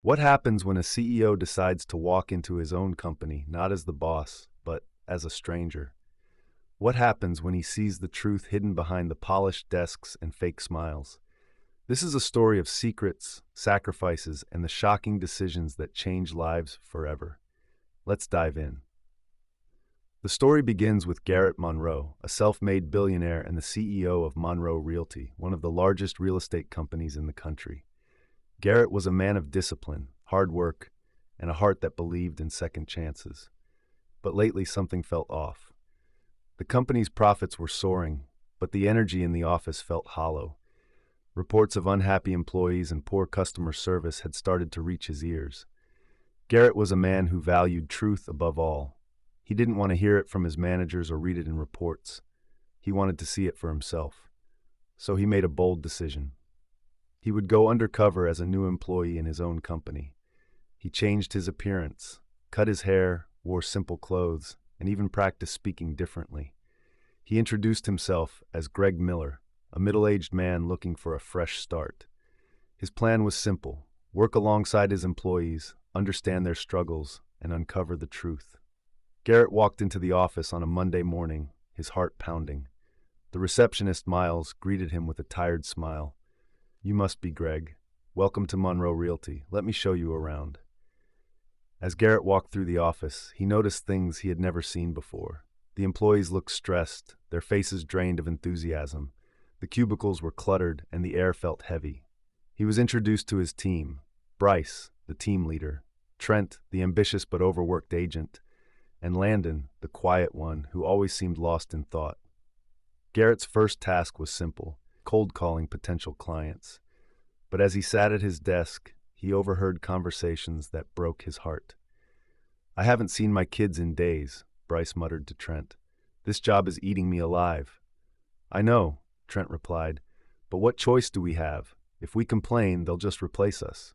What happens when a CEO decides to walk into his own company, not as the boss, but as a stranger? What happens when he sees the truth hidden behind the polished desks and fake smiles? This is a story of secrets, sacrifices, and the shocking decisions that change lives forever. Let's dive in. The story begins with Garrett Monroe, a self-made billionaire and the CEO of Monroe Realty, one of the largest real estate companies in the country. Garrett was a man of discipline, hard work, and a heart that believed in second chances. But lately something felt off. The company's profits were soaring, but the energy in the office felt hollow. Reports of unhappy employees and poor customer service had started to reach his ears. Garrett was a man who valued truth above all. He didn't want to hear it from his managers or read it in reports. He wanted to see it for himself. So he made a bold decision. He would go undercover as a new employee in his own company. He changed his appearance, cut his hair, wore simple clothes, and even practiced speaking differently. He introduced himself as Greg Miller, a middle-aged man looking for a fresh start. His plan was simple: work alongside his employees, understand their struggles, and uncover the truth. Garrett walked into the office on a Monday morning, his heart pounding. The receptionist, Miles, greeted him with a tired smile. "You must be Greg. Welcome to Monroe Realty. Let me show you around." As Garrett walked through the office, he noticed things he had never seen before. The employees looked stressed, their faces drained of enthusiasm. The cubicles were cluttered, and the air felt heavy. He was introduced to his team: Bryce, the team leader; Trent, the ambitious but overworked agent; and Landon, the quiet one who always seemed lost in thought. Garrett's first task was simple: cold calling potential clients. But as he sat at his desk, he overheard conversations that broke his heart. "I haven't seen my kids in days," Bryce muttered to Trent. "This job is eating me alive." "I know," Trent replied, "but what choice do we have? If we complain, they'll just replace us."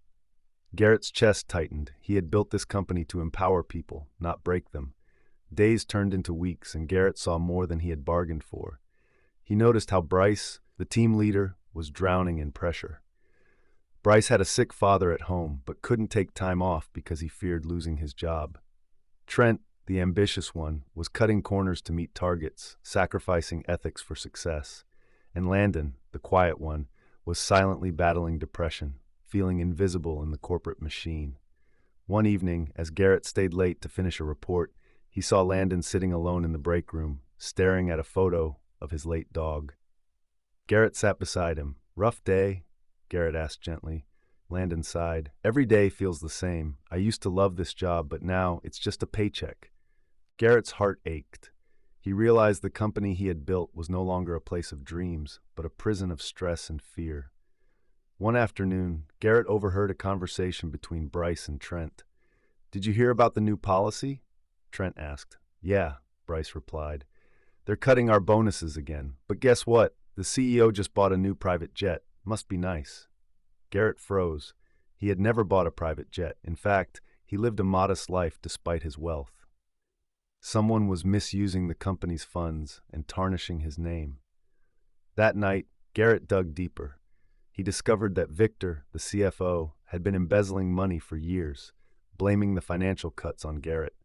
Garrett's chest tightened. He had built this company to empower people, not break them. Days turned into weeks, and Garrett saw more than he had bargained for. He noticed how Bryce, the team leader, was drowning in pressure. Bryce had a sick father at home, but couldn't take time off because he feared losing his job. Trent, the ambitious one, was cutting corners to meet targets, sacrificing ethics for success. And Landon, the quiet one, was silently battling depression, feeling invisible in the corporate machine. One evening, as Garrett stayed late to finish a report, he saw Landon sitting alone in the break room, staring at a photo of his late dog. Garrett sat beside him. "Rough day?" Garrett asked gently. Landon sighed. "Every day feels the same. I used to love this job, but now it's just a paycheck." Garrett's heart ached. He realized the company he had built was no longer a place of dreams, but a prison of stress and fear. One afternoon, Garrett overheard a conversation between Bryce and Trent. "Did you hear about the new policy?" Trent asked. "Yeah," Bryce replied. "They're cutting our bonuses again. But guess what? The CEO just bought a new private jet. Must be nice." Garrett froze. He had never bought a private jet. In fact, he lived a modest life despite his wealth. Someone was misusing the company's funds and tarnishing his name. That night, Garrett dug deeper. He discovered that Victor, the CFO, had been embezzling money for years, blaming the financial cuts on Garrett.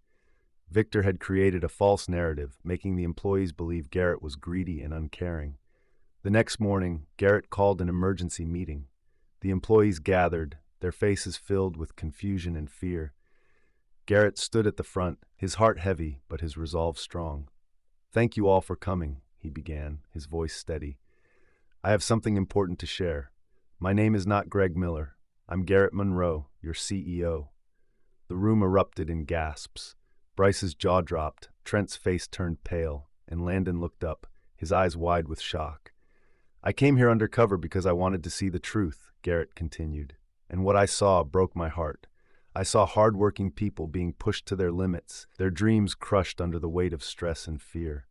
Victor had created a false narrative, making the employees believe Garrett was greedy and uncaring. The next morning, Garrett called an emergency meeting. The employees gathered, their faces filled with confusion and fear. Garrett stood at the front, his heart heavy, but his resolve strong. "Thank you all for coming," he began, his voice steady. "I have something important to share. My name is not Greg Miller. I'm Garrett Monroe, your CEO." The room erupted in gasps. Bryce's jaw dropped, Trent's face turned pale, and Landon looked up, his eyes wide with shock. "I came here undercover because I wanted to see the truth," Garrett continued. "And what I saw broke my heart. I saw hard-working people being pushed to their limits, their dreams crushed under the weight of stress and fear.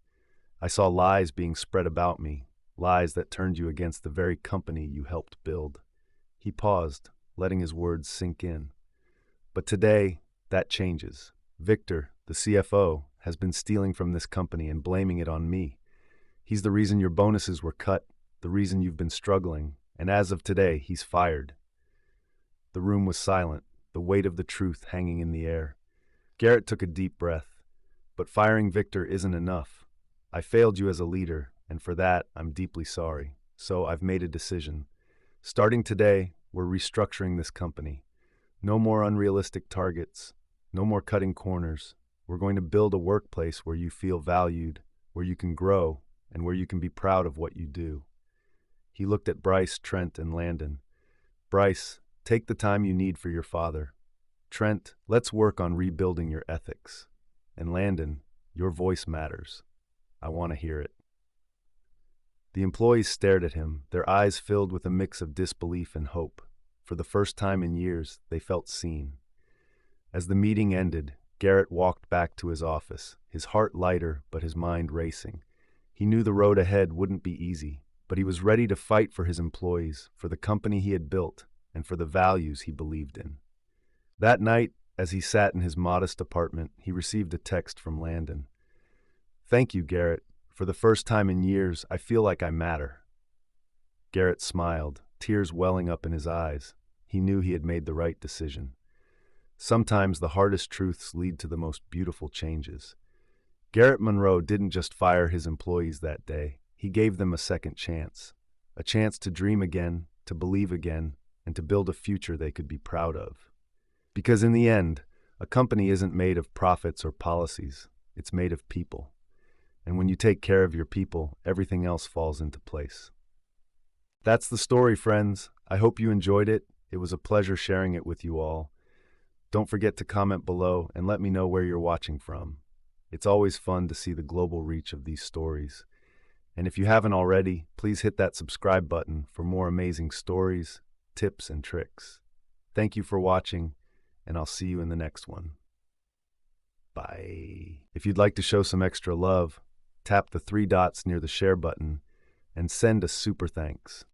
I saw lies being spread about me, lies that turned you against the very company you helped build." He paused, letting his words sink in. "But today, that changes. Victor, the CFO, has been stealing from this company and blaming it on me. He's the reason your bonuses were cut, the reason you've been struggling, and as of today, he's fired." The room was silent. the weight of the truth hanging in the air. Garrett took a deep breath. But firing Victor isn't enough. I failed you as a leader, and for that, I'm deeply sorry. So I've made a decision. Starting today, we're restructuring this company. No more unrealistic targets. No more cutting corners. We're going to build a workplace where you feel valued, where you can grow, and where you can be proud of what you do. He looked at Bryce, Trent, and Landon. Bryce, take the time you need for your father. Trent, let's work on rebuilding your ethics. And Landon, your voice matters. I want to hear it. The employees stared at him, their eyes filled with a mix of disbelief and hope. For the first time in years, they felt seen. As the meeting ended, Garrett walked back to his office, his heart lighter but his mind racing. He knew the road ahead wouldn't be easy, but he was ready to fight for his employees, for the company he had built, and for the values he believed in. That night, as he sat in his modest apartment, he received a text from Landon. "Thank you, Garrett. For the first time in years, I feel like I matter." Garrett smiled, tears welling up in his eyes. He knew he had made the right decision. Sometimes the hardest truths lead to the most beautiful changes. Garrett Monroe didn't just fire his employees that day. He gave them a second chance. A chance to dream again, to believe again, and to build a future they could be proud of. Because in the end, a company isn't made of profits or policies. It's made of people. And when you take care of your people, everything else falls into place. That's the story, friends. I hope you enjoyed it. It was a pleasure sharing it with you all. Don't forget to comment below and let me know where you're watching from. It's always fun to see the global reach of these stories. And if you haven't already, please hit that subscribe button for more amazing stories, tips, and tricks. Thank you for watching, and I'll see you in the next one. Bye. If you'd like to show some extra love, tap the 3 dots near the share button and send a super thanks.